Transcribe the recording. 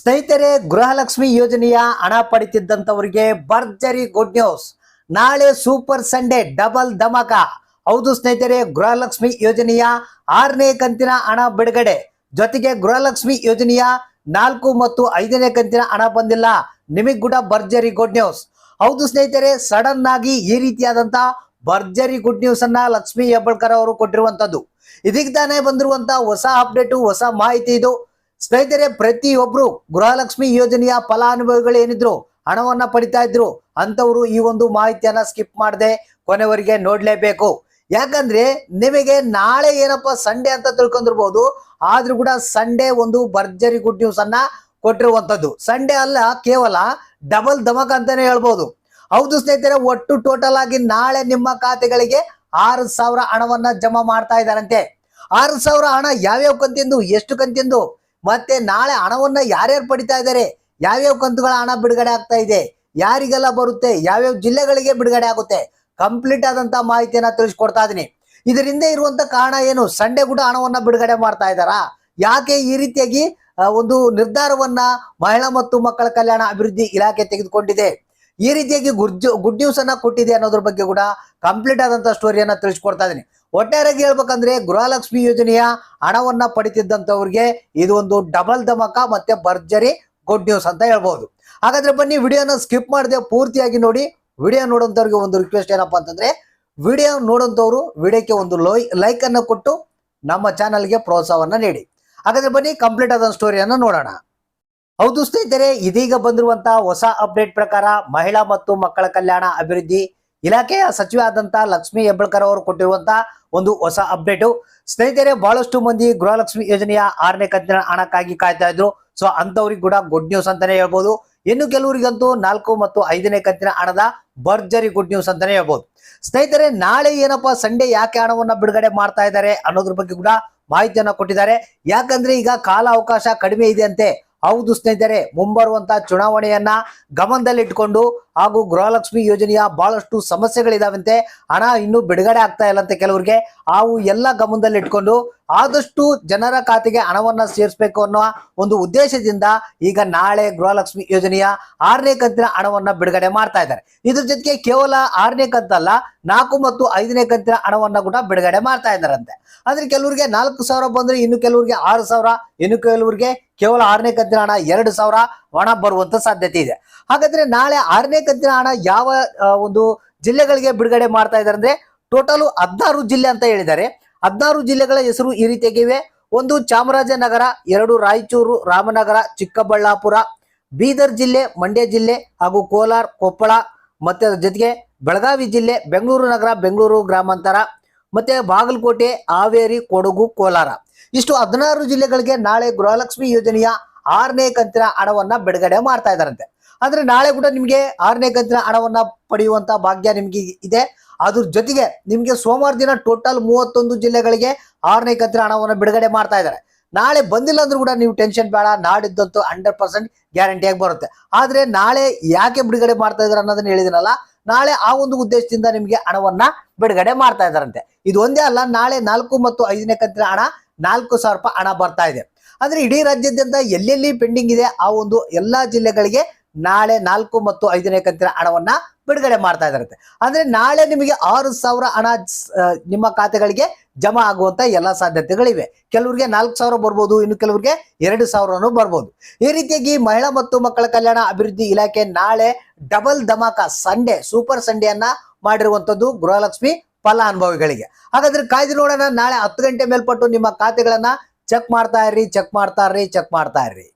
ಸ್ನೇಹಿತರೆ, ಗೃಹಲಕ್ಷ್ಮಿ ಯೋಜನೆಯ ಹಣ ಪಡಿತಿದ್ದಂತವರಿಗೆ ಭರ್ಜರಿ ಗುಡ್ ನ್ಯೂಸ್. ನಾಳೆ ಸೂಪರ್ ಸಂಡೇ ಡಬಲ್ ಧಮಾಕ. ಹೌದು ಸ್ನೇಹಿತರೆ, ಗೃಹಲಕ್ಷ್ಮಿ ಯೋಜನೆಯ 6ನೇ ಕಂತಿನ ಹಣ ಬಿಡುಗಡೆ. ಜೊತೆಗೆ ಗೃಹಲಕ್ಷ್ಮಿ ಯೋಜನೆಯ 4 ಮತ್ತು 5ನೇ ಕಂತಿನ ಹಣ ಬಂದಿಲ್ಲ. ನಿಮಗೆ ಕೂಡ ಭರ್ಜರಿ ಗುಡ್ ನ್ಯೂಸ್. ಹೌದು ಸ್ನೇಹಿತರೆ, ಸಡನ್ ಆಗಿ ಈ ರೀತಿಯಾದಂತ ಭರ್ಜರಿ ಗುಡ್ ನ್ಯೂಸ್ ಅನ್ನ ಲಕ್ಷ್ಮಿ ಹೆಬ್ಬಾಳ್ಕರ್ ಅವರು ಕೊಟ್ಟಿರುವಂತದ್ದು. ಇದೀಗ ತಾನೇ ಬಂದಿರುವಂತ ಹೊಸ ಅಪ್ಡೇಟ್, ಹೊಸ ಮಾಹಿತಿ ಇದು. ಸ್ನೇಹಿತರೆ, ಪ್ರತಿಯೊಬ್ರು ಗೃಹಲಕ್ಷ್ಮಿ ಯೋಜನೆಯ ಫಲಾನುಭವಿಗಳು ಏನಿದ್ರು ಹಣವನ್ನ ಪಡಿತಾ ಇದ್ರು ಅಂತವರು ಈ ಒಂದು ಮಾಹಿತಿಯನ್ನ ಸ್ಕಿಪ್ ಮಾಡದೆ ಕೊನೆವರೆಗೆ ನೋಡ್ಲೇಬೇಕು. ಯಾಕಂದ್ರೆ ನಿಮಗೆ ನಾಳೆ ಏನಪ್ಪಾ ಸಂಡೇ ಅಂತ ತಿಳ್ಕೊಂಡಿರ್ಬೋದು, ಆದ್ರೂ ಕೂಡ ಸಂಡೇ ಒಂದು ಭರ್ಜರಿ ಗುಡ್ ನ್ಯೂಸ್ ಅನ್ನ ಕೊಟ್ಟಿರುವಂತದ್ದು. ಸಂಡೇ ಅಲ್ಲ, ಕೇವಲ ಡಬಲ್ ಧಮಕ್ ಅಂತಾನೆ ಹೇಳ್ಬೋದು. ಹೌದು ಸ್ನೇಹಿತರೆ, ಒಟ್ಟು ಟೋಟಲ್ ಆಗಿ ನಾಳೆ ನಿಮ್ಮ ಖಾತೆಗಳಿಗೆ 6,000 ಹಣವನ್ನ ಜಮಾ ಮಾಡ್ತಾ ಇದ್ದಾರಂತೆ. 6,000 ಹಣ ಯಾವ್ಯಾವ ಕಂತಿಂದು, ಎಷ್ಟು ಕಂತಿಂದು, ಮತ್ತೆ ನಾಳೆ ಹಣವನ್ನ ಯಾರ್ಯಾರು ಪಡಿತಾ ಇದ್ದಾರೆ, ಯಾವ್ಯಾವ ಕಂತುಗಳ ಹಣ ಬಿಡುಗಡೆ ಆಗ್ತಾ ಇದೆ, ಯಾರಿಗೆಲ್ಲ ಬರುತ್ತೆ, ಯಾವ್ಯಾವ ಜಿಲ್ಲೆಗಳಿಗೆ ಬಿಡುಗಡೆ ಆಗುತ್ತೆ, ಕಂಪ್ಲೀಟ್ ಆದಂತ ಮಾಹಿತಿಯನ್ನ ತಿಳಿಸ್ಕೊಡ್ತಾ ಇದೀನಿ. ಇದರಿಂದ ಇರುವಂತ ಕಾರಣ ಏನು? ಸಂಡೇ ಕೂಡ ಹಣವನ್ನ ಬಿಡುಗಡೆ ಮಾಡ್ತಾ ಇದ್ದಾರಾ? ಯಾಕೆ ಈ ರೀತಿಯಾಗಿ ಒಂದು ನಿರ್ಧಾರವನ್ನ ಮಹಿಳಾ ಮತ್ತು ಮಕ್ಕಳ ಕಲ್ಯಾಣ ಅಭಿವೃದ್ಧಿ ಇಲಾಖೆ ತೆಗೆದುಕೊಂಡಿದೆ, ಈ ರೀತಿಯಾಗಿ ಗುಡ್ ನ್ಯೂಸ್ ಅನ್ನ ಕೊಟ್ಟಿದೆ ಅನ್ನೋದ್ರ ಬಗ್ಗೆ ಕೂಡ ಕಂಪ್ಲೀಟ್ ಆದಂತ ಸ್ಟೋರಿಯನ್ನ ತಿಳಿಸ್ಕೊಡ್ತಾ ಇದೀನಿ. ಒಟ್ಟಾರೆಯಾಗಿ ಹೇಳ್ಬೇಕಂದ್ರೆ ಗೃಹಲಕ್ಷ್ಮಿ ಯೋಜನೆಯ ಹಣವನ್ನ ಪಡಿತಿದ್ದಂತವ್ರಿಗೆ ಇದು ಒಂದು ಡಬಲ್ ಧಮಕ ಮತ್ತೆ ಭರ್ಜರಿ ಗುಡ್ ನ್ಯೂಸ್ ಅಂತ ಹೇಳ್ಬಹುದು. ಹಾಗಾದ್ರೆ ಬನ್ನಿ, ವಿಡಿಯೋನ ಸ್ಕಿಪ್ ಮಾಡದೆ ಪೂರ್ತಿಯಾಗಿ ನೋಡಿ. ವಿಡಿಯೋ ನೋಡೋಂಥವ್ರಿಗೆ ಒಂದು ರಿಕ್ವೆಸ್ಟ್ ಏನಪ್ಪಾ ಅಂತಂದ್ರೆ, ವಿಡಿಯೋ ನೋಡೋಂಥವ್ರು ವಿಡಿಯೋಕ್ಕೆ ಒಂದು ಲೈಕ್ ಅನ್ನು ಕೊಟ್ಟು ನಮ್ಮ ಚಾನಲ್ಗೆ ಪ್ರೋತ್ಸಾಹವನ್ನ ನೀಡಿ. ಹಾಗಾದ್ರೆ ಬನ್ನಿ, ಕಂಪ್ಲೀಟ್ ಆದ ಸ್ಟೋರಿಯನ್ನ ನೋಡೋಣ. ಹೌದು ಸ್ನೇಹಿತರೆ, ಇದೀಗ ಬಂದಿರುವಂತಹ ಹೊಸ ಅಪ್ಡೇಟ್ ಪ್ರಕಾರ ಮಹಿಳಾ ಮತ್ತು ಮಕ್ಕಳ ಕಲ್ಯಾಣ ಅಭಿವೃದ್ಧಿ ಇಲಾಖೆಯ ಸಚಿವೆ ಆದಂತ ಲಕ್ಷ್ಮಿ ಹೆಬ್ಬಾಳ್ಕರ್ ಅವರು ಕೊಟ್ಟಿರುವಂತಹ ಒಂದು ಹೊಸ ಅಪ್ಡೇಟು. ಸ್ನೇಹಿತರೆ, ಬಹಳಷ್ಟು ಮಂದಿ ಗೃಹಲಕ್ಷ್ಮಿ ಯೋಜನೆಯ 6ನೇ ಕಂತಿನ ಹಣಕ್ಕಾಗಿ ಕಾಯ್ತಾ ಇದ್ರು. ಸೊ ಅಂತವ್ರಿಗೆ ಕೂಡ ಗುಡ್ ನ್ಯೂಸ್ ಅಂತಾನೆ ಹೇಳ್ಬೋದು. ಇನ್ನು ಕೆಲವರಿಗಂತೂ 4 ಮತ್ತು 5ನೇ ಕಂತಿನ ಹಣದ ಭರ್ಜರಿ ಗುಡ್ ನ್ಯೂಸ್ ಅಂತಾನೆ ಹೇಳ್ಬೋದು. ಸ್ನೇಹಿತರೆ, ನಾಳೆ ಏನಪ್ಪಾ ಸಂಡೇ ಯಾಕೆ ಹಣವನ್ನ ಬಿಡುಗಡೆ ಮಾಡ್ತಾ ಇದ್ದಾರೆ ಅನ್ನೋದ್ರ ಬಗ್ಗೆ ಕೂಡ ಮಾಹಿತಿಯನ್ನ ಕೊಟ್ಟಿದ್ದಾರೆ. ಯಾಕಂದ್ರೆ ಈಗ ಕಾಲ ಅವಕಾಶ ಕಡಿಮೆ ಇದೆ ಅಂತೆ. ಹೌದು ಸ್ನೇಹಿತರೆ, ಮುಂಬರುವಂತ ಚುನಾವಣೆಯನ್ನ ಗಮನದಲ್ಲಿಟ್ಕೊಂಡು ಹಾಗೂ ಗೃಹಲಕ್ಷ್ಮಿ ಯೋಜನೆಯ ಬಹಳಷ್ಟು ಸಮಸ್ಯೆಗಳಿದಾವಂತೆ. ಹಣ ಇನ್ನೂ ಬಿಡುಗಡೆ ಆಗ್ತಾ ಇಲ್ಲ ಅಂತೆ ಕೆಲವರಿಗೆ. ಅವು ಎಲ್ಲ ಗಮನದಲ್ಲಿಟ್ಕೊಂಡು ಆದಷ್ಟು ಜನರ ಖಾತೆಗೆ ಹಣವನ್ನ ಸೇರಿಸಬೇಕು ಅನ್ನೋ ಒಂದು ಉದ್ದೇಶದಿಂದ ಈಗ ನಾಳೆ ಗೃಹಲಕ್ಷ್ಮಿ ಯೋಜನೆಯ 6ನೇ ಕಂತಿನ ಹಣವನ್ನ ಬಿಡುಗಡೆ ಮಾಡ್ತಾ ಇದ್ದಾರೆ. ಇದ್ರ ಜೊತೆಗೆ ಕೇವಲ 6ನೇ ಕಂತಲ್ಲ, 4 ಮತ್ತು 5ನೇ ಕಂತಿನ ಹಣವನ್ನ ಕೂಡ ಬಿಡುಗಡೆ ಮಾಡ್ತಾ ಇದ್ದಾರಂತೆ. ಅಂದ್ರೆ ಕೆಲವರಿಗೆ 4,000 ಬಂದ್ರೆ, ಇನ್ನು ಕೆಲವರಿಗೆ 6,000, ಇನ್ನು ಕೆಲವರಿಗೆ ಕೇವಲ 6ನೇ ಕಂತಿನ ಹಣ 2,000 ಹಣ ಬರುವಂತ ಸಾಧ್ಯತೆ ಇದೆ. ಹಾಗಾದ್ರೆ ನಾಳೆ 6ನೇ ಕಂತಿನ ಹಣ ಯಾವ ಒಂದು ಜಿಲ್ಲೆಗಳಿಗೆ ಬಿಡುಗಡೆ ಮಾಡ್ತಾ ಇದ್ದಾರೆ ಅಂದ್ರೆ, ಟೋಟಲ್ 16 ಜಿಲ್ಲೆ ಅಂತ ಹೇಳಿದ್ದಾರೆ. 16 ಜಿಲ್ಲೆಗಳ ಹೆಸರು ಈ ರೀತಿಯಾಗಿವೆ. 1 ಚಾಮರಾಜನಗರ, 2 ರಾಯಚೂರು, ರಾಮನಗರ, ಚಿಕ್ಕಬಳ್ಳಾಪುರ, ಬೀದರ್ ಜಿಲ್ಲೆ, ಮಂಡ್ಯ ಜಿಲ್ಲೆ ಹಾಗೂ ಕೋಲಾರ, ಕೊಪ್ಪಳ, ಮತ್ತೆ ಜೊತೆಗೆ ಬೆಳಗಾವಿ ಜಿಲ್ಲೆ, ಬೆಂಗಳೂರು ನಗರ, ಬೆಂಗಳೂರು ಗ್ರಾಮಾಂತರ, ಮತ್ತೆ ಬಾಗಲಕೋಟೆ, ಹಾವೇರಿ, ಕೊಡಗು, ಕೋಲಾರ. ಇಷ್ಟು 16 ಜಿಲ್ಲೆಗಳಿಗೆ ನಾಳೆ ಗೃಹಲಕ್ಷ್ಮಿ ಯೋಜನೆಯ 6ನೇ ಕಂತಿನ ಹಣವನ್ನ ಬಿಡುಗಡೆ ಮಾಡ್ತಾ ಇದ್ದಾರಂತೆ. ಅಂದ್ರೆ ನಾಳೆ ಕೂಡ ನಿಮ್ಗೆ 6ನೇ ಕಂತಿನ ಹಣವನ್ನ ಪಡೆಯುವಂತ ಭಾಗ್ಯ ನಿಮ್ಗೆ ಇದೆ. ಅದ್ರ ಜೊತೆಗೆ ನಿಮ್ಗೆ ಸೋಮವಾರ ದಿನ ಟೋಟಲ್ 31 ಜಿಲ್ಲೆಗಳಿಗೆ 6ನೇ ಕಂತಿನ ಹಣವನ್ನ ಬಿಡುಗಡೆ ಮಾಡ್ತಾ ಇದ್ದಾರೆ. ನಾಳೆ ಬಂದಿಲ್ಲ ಅಂದ್ರೂ ಕೂಡ ನೀವು ಟೆನ್ಷನ್ ಬೇಡ, ನಾಡಿದ್ದಂತೂ 100% ಗ್ಯಾರಂಟಿಯಾಗಿ ಬರುತ್ತೆ. ಆದ್ರೆ ನಾಳೆ ಯಾಕೆ ಬಿಡುಗಡೆ ಮಾಡ್ತಾ ಇದಾರೆ ಅನ್ನೋದನ್ನ ಹೇಳಿದಿನಲ್ಲ, ನಾಳೆ ಆ ಒಂದು ಉದ್ದೇಶದಿಂದ ನಿಮ್ಗೆ ಹಣವನ್ನ ಬಿಡುಗಡೆ ಮಾಡ್ತಾ ಇದ್ದಾರಂತೆ. ಇದು ಒಂದೇ ಅಲ್ಲ, ನಾಳೆ 4 ಮತ್ತು 5ನೇ ಕಂತಿನ ಹಣ 4,000 ರೂಪಾಯಿ ಹಣ ಬರ್ತಾ ಇದೆ. ಅಂದ್ರೆ ಇಡೀ ರಾಜ್ಯಾದ್ಯಂತ ಎಲ್ಲೆಲ್ಲಿ ಪೆಂಡಿಂಗ್ ಇದೆ ಆ ಒಂದು ಎಲ್ಲಾ ಜಿಲ್ಲೆಗಳಿಗೆ ನಾಳೆ 4 ಮತ್ತು 5ನೇ ಕಂತಿನ ಹಣವನ್ನ ಬಿಡುಗಡೆ ಮಾಡ್ತಾ ಇದ್ದಾರಂತೆ. ಅಂದ್ರೆ ನಾಳೆ ನಿಮಗೆ 6,000 ಹಣ ನಿಮ್ಮ ಖಾತೆಗಳಿಗೆ ಜಮಾ ಆಗುವಂತ ಎಲ್ಲಾ ಸಾಧ್ಯತೆಗಳಿವೆ. ಕೆಲವರಿಗೆ 4,000 ಬರ್ಬೋದು, ಇನ್ನು ಕೆಲವರಿಗೆ 2,000 ಬರ್ಬೋದು. ಈ ರೀತಿಯಾಗಿ ಮಹಿಳಾ ಮತ್ತು ಮಕ್ಕಳ ಕಲ್ಯಾಣ ಅಭಿವೃದ್ಧಿ ಇಲಾಖೆ ನಾಳೆ ಡಬಲ್ ಧಮಾಕ ಸಂಡೇ, ಸೂಪರ್ ಸಂಡೇಯನ್ನ ಮಾಡಿರುವಂತದ್ದು ಗೃಹಲಕ್ಷ್ಮಿ ಫಲಾನುಭವಿಗಳಿಗೆ. ಹಾಗಾದ್ರೆ ಕಾಯ್ದು ನೋಡೋಣ. ನಾಳೆ 10 ಗಂಟೆ ಮೇಲ್ಪಟ್ಟು ನಿಮ್ಮ ಖಾತೆಗಳನ್ನ ಚೆಕ್ ಮಾಡ್ತಾ ಇರ್ರಿ.